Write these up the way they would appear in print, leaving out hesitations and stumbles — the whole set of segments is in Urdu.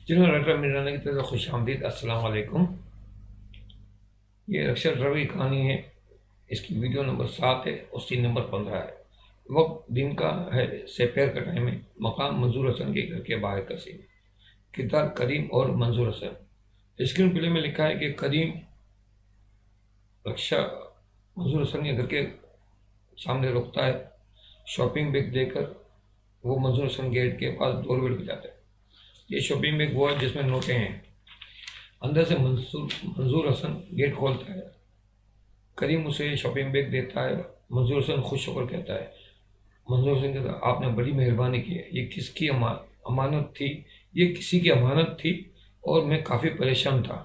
جناب ڈاکٹر میرانہ کی طرف خوش آمدید۔ السلام علیکم۔ یہ اکثر روی کہانی ہے، اس کی ویڈیو نمبر 7 ہے اور سین نمبر 15 ہے۔ وقت دن کا ہے، سپہر کا ٹائم ہے۔ مقام منظور حسن کے گھر کے باہر کا سین۔ کردار کریم اور منظور حسن۔ اسکرین پلے میں لکھا ہے کہ کریم رکشا منظور حسن کے گھر کے سامنے رکتا ہے۔ شاپنگ بیگ دے کر وہ منظور حسن گیٹ کے پاس ڈور بیل بجاتا ہے۔ یہ شاپنگ بیگ وہ ہے جس میں نوٹیں ہیں۔ اندر سے منظور حسن گیٹ کھولتا ہے۔ کریم اسے شاپنگ بیگ دیتا ہے۔ منظور حسن خوش ہو کر کہتا ہے، منظور حسن کہتا ہے، آپ نے بڑی مہربانی کی ہے، یہ کس کی امانت تھی؟ یہ کسی کی امانت تھی اور میں کافی پریشان تھا۔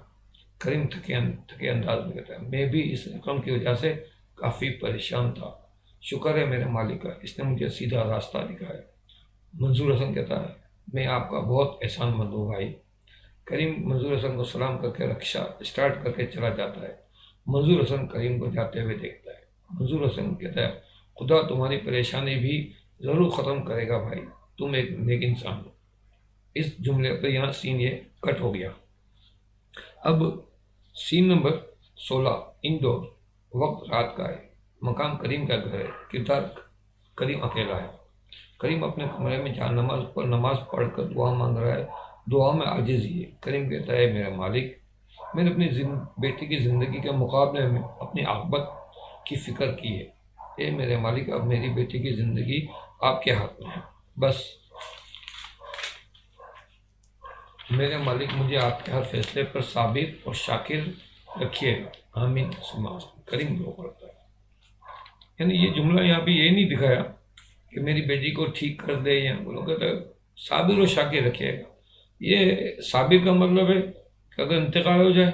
کریم تھکے انداز میں کہتا ہے، میں بھی اس رقم کی وجہ سے کافی پریشان تھا۔ شکر ہے میرے مالک کا، اس نے مجھے سیدھا راستہ دکھایا۔ منظور حسن کہتا ہے، میں آپ کا بہت احسان مند ہوں بھائی۔ کریم منظور حسن کو سلام کر کے رکشا اسٹارٹ کر کے چلا جاتا ہے۔ منظور حسن کریم کو جاتے ہوئے دیکھتا ہے۔ منظور حسن کہتا ہے، خدا تمہاری پریشانی بھی ضرور ختم کرے گا بھائی، تم ایک نیک انسان ہو۔ اس جملے پر یہاں سین یہ کٹ ہو گیا۔ اب سین نمبر 16 انڈور۔ وقت رات کا ہے۔ مقام کریم کا گھر ہے۔ کردار کریم اکیلا ہے۔ کریم اپنے کمرے میں جہاں نماز پڑھ کر دعا مانگ رہا ہے۔ دعا میں عاجزی ہے۔ کریم کہتا ہے، میرا مالک، میں نے اپنی بیٹی کی زندگی کے مقابلے میں اپنی عاقبت کی فکر کی ہے۔ اے میرے مالک، اب میری بیٹی کی زندگی آپ کے ہاتھ میں ہے۔ بس میرے مالک، مجھے آپ کے ہر فیصلے پر صابر اور شاکر رکھیے گا، آمین ثم آمین۔ کریم دعا کرتا ہے۔ یعنی یہ جملہ یہاں پہ یہ نہیں دکھایا کہ میری بیٹی کو ٹھیک کر دے، یا وہ لوگ کہتے ہیں صابر و شاکر رکھیے گا۔ یہ صابر کا مطلب ہے کہ اگر انتقال ہو جائے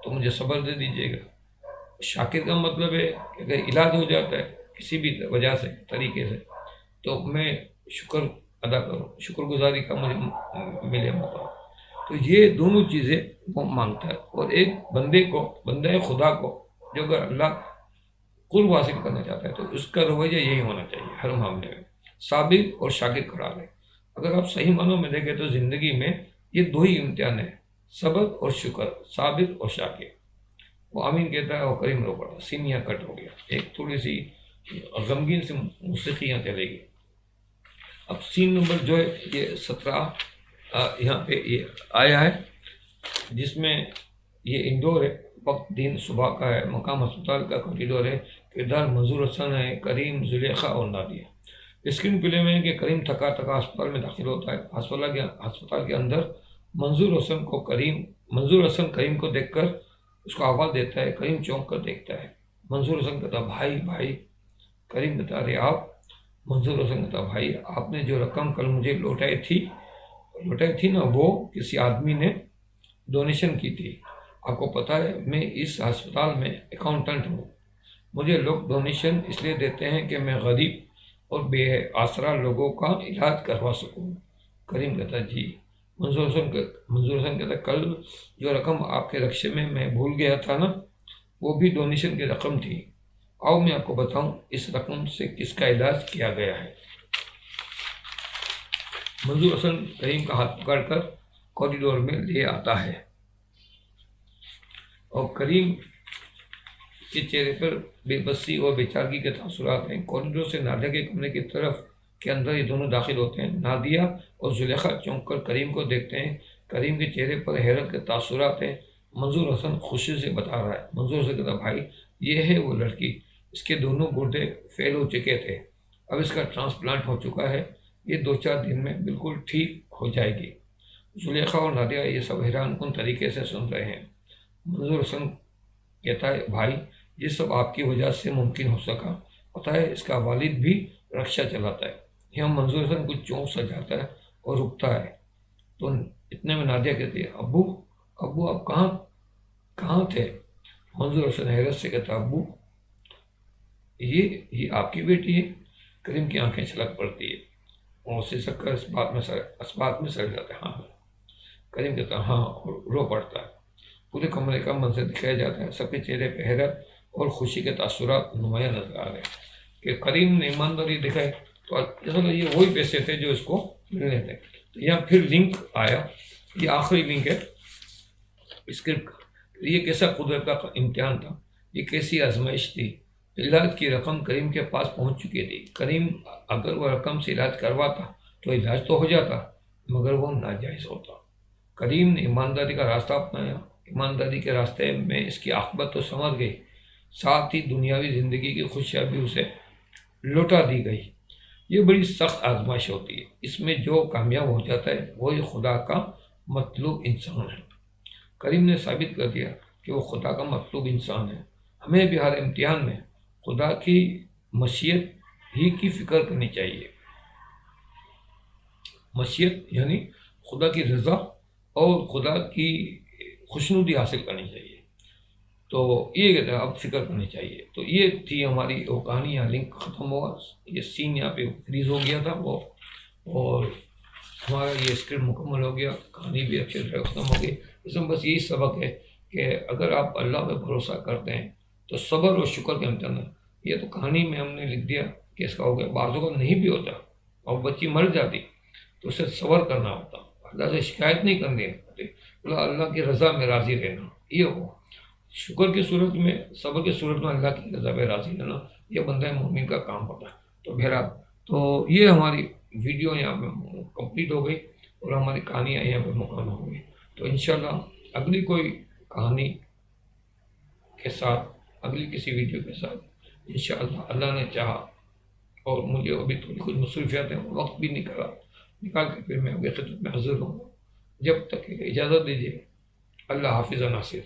تو مجھے صبر دے دیجیے گا۔ شاکر کا مطلب ہے کہ اگر علاج ہو جاتا ہے کسی بھی وجہ سے، طریقے سے، تو میں شکر ادا کروں، شکر گزاری کا مجھے ملے موقع۔ تو یہ دونوں چیزیں وہ مانگتا ہے۔ اور ایک بندے خدا کو جو اگر اللہ قرب حاصل کرنا چاہتا ہے تو اس کا رویہ یہی ہونا چاہیے ہر معاملے میں، صابر اور شاکر قرار ہے۔ اگر آپ صحیح معنوں میں دیکھیں تو زندگی میں یہ دو ہی امتحان ہیں، صبر اور شکر، صابر اور شاکر۔ وہ آمین کہتا ہے اور کریم رو پڑا۔ سین یہاں کٹ ہو گیا۔ ایک تھوڑی سی غمگین سے موسیقی یہاں چلے گی۔ اب سین نمبر جو ہے یہ 17 یہاں پہ یہ آیا ہے، جس میں یہ انڈور ہے۔ وقت دن صبح کا ہے۔ مقام ہسپتال کا کوریڈور ہے۔ کردار منظور حسن ہے، کریم، زلیخا اور نادیہ۔ اسکرین پلے میں ہے کہ کریم تھکا ہسپتال میں داخل ہوتا ہے۔ ہسپتال کے اندر منظور حسن کریم کو دیکھ کر اس کو آواز دیتا ہے۔ کریم چونک کر دیکھتا ہے۔ منظور حسن کہتا، بھائی۔ کریم بتا رہے، آپ؟ منظور حسن کہتا، بھائی، آپ نے جو رقم کل مجھے لوٹائی تھی نا، وہ کسی آدمی نے ڈونیشن کی تھی۔ آپ کو پتہ ہے میں اس ہسپتال میں اکاؤنٹنٹ ہوں۔ مجھے لوگ ڈونیشن اس لیے دیتے ہیں کہ میں غریب اور بے آسرا لوگوں کا علاج کروا سکوں۔ کریم کہتا، جی۔ منظور حسن کہتا، کل جو رقم آپ کے رکشے میں بھول گیا تھا نا، وہ بھی ڈونیشن کی رقم تھی۔ آؤ میں آپ کو بتاؤں اس رقم سے کس کا علاج کیا گیا ہے۔ منظور حسن کریم کا ہاتھ پکڑ کر کوریڈور میں لے آتا ہے اور کریم کے چہرے پر بے بسی اور بے چارگی کے تاثرات ہیں۔ کوریڈور سے نادیہ کے کمرے کی طرف کے اندر یہ دونوں داخل ہوتے ہیں۔ نادیہ اور زلیخا چونک کر کریم کو دیکھتے ہیں۔ کریم کے چہرے پر حیرت کے تاثرات ہیں۔ منظور حسن خوشی سے بتا رہا ہے۔ منظور حسن کہتا، بھائی، یہ ہے وہ لڑکی، اس کے دونوں گردے فیل ہو چکے تھے، اب اس کا ٹرانسپلانٹ ہو چکا ہے، یہ 2-4 دن میں بالکل ٹھیک ہو جائے گی۔ زلیخا اور نادیہ یہ سب حیران کن طریقے سے سن رہے ہیں۔ منظور حسن کہتا ہے، بھائی، یہ سب آپ کی وجہ سے ممکن ہو سکا، پتہ ہے اس کا والد بھی رکشا چلاتا ہے۔ یہاں منظور حسن کچھ چونک سا جاتا ہے اور رکتا ہے، تو اتنے میں نادیہ کہتی ہے، ابو آپ کہاں تھے؟ منظور حسن حیرت سے کہتا، ابو، یہ آپ کی بیٹی ہے؟ کریم کی آنکھیں چھلک پڑتی ہے اور سسک کر اس بات میں سڑ جاتا ہے۔ ہاں۔ کریم کہتا، ہاں، اور رو پڑتا ہے۔ پورے کمرے کا منظر دکھایا جاتا ہے۔ سب کے چہرے پہ حیرت اور خوشی کے تاثرات نمایاں نظر آ رہے ہیں کہ کریم نے ایمانداری دکھائی، تو یہ وہی پیسے تھے جو اس کو ملنے دیں. تو یہاں پھر لنک آیا، یہ آخری لنک ہے اسکرپٹ کا. یہ کیسا قدرت کا امتحان تھا، یہ کیسی آزمائش تھی. علاج کی رقم کریم کے پاس پہنچ چکی تھی. کریم اگر وہ رقم سے علاج کرواتا تو علاج تو ہو جاتا، مگر وہ ناجائز ہوتا. کریم نے ایمانداری کا راستہ اپنایا. ایمانداری کے راستے میں اس کی عاقبت تو سنور گئی، ساتھ ہی دنیاوی زندگی کی خوشیاں بھی اسے لوٹا دی گئی. یہ بڑی سخت آزمائش ہوتی ہے. اس میں جو کامیاب ہو جاتا ہے وہی خدا کا مطلوب انسان ہے. کریم نے ثابت کر دیا کہ وہ خدا کا مطلوب انسان ہے. ہمیں بھی ہر امتحان میں خدا کی مشیت ہی کی فکر کرنی چاہیے. مشیت یعنی خدا کی رضا اور خدا کی خوشنودی حاصل کرنی چاہیے. تو یہ اب فکر کرنی چاہیے. تو یہ تھی ہماری وہ کہانی. یہاں لنک ختم ہوا، یہ سین یہاں پہ فریز ہو گیا تھا وہ، اور ہمارا یہ اسکرپٹ مکمل ہو گیا، کہانی بھی اچھے سے ختم ہو گئی. اس میں بس یہی سبق ہے کہ اگر آپ اللہ پہ بھروسہ کرتے ہیں تو صبر اور شکر کے امتحان ہے. یہ تو کہانی میں ہم نے لکھ دیا کہ اس کا ہو گیا، بعضوں کا نہیں بھی ہوتا اور بچی مر جاتی تو اسے صبر کرنا ہوتا، اللہ سے شکایت نہیں کرنی ہوتی، اللہ کی رضا میں راضی رہنا. یہ ہو شکر کی صورت میں، صبر کی صورت میں اللہ کی رضا میں راضی رہنا، یہ بندہ مومن کا کام ہوتا ہے. تو بہرحال تو یہ ہماری ویڈیو یہاں پہ کمپلیٹ ہو گئی اور ہماری کہانیاں یہاں پہ مکمل ہو گئی. تو انشاءاللہ اگلی کوئی کہانی کے ساتھ، اگلی کسی ویڈیو کے ساتھ انشاءاللہ اللہ نے چاہا، اور مجھے ابھی تھوڑی کچھ مصروفیات ہیں، وقت بھی نکال کے پھر میں آپ کی خدمت میں حاضر ہوں. جب تک اجازت دیجیے. اللہ حافظ ناصر.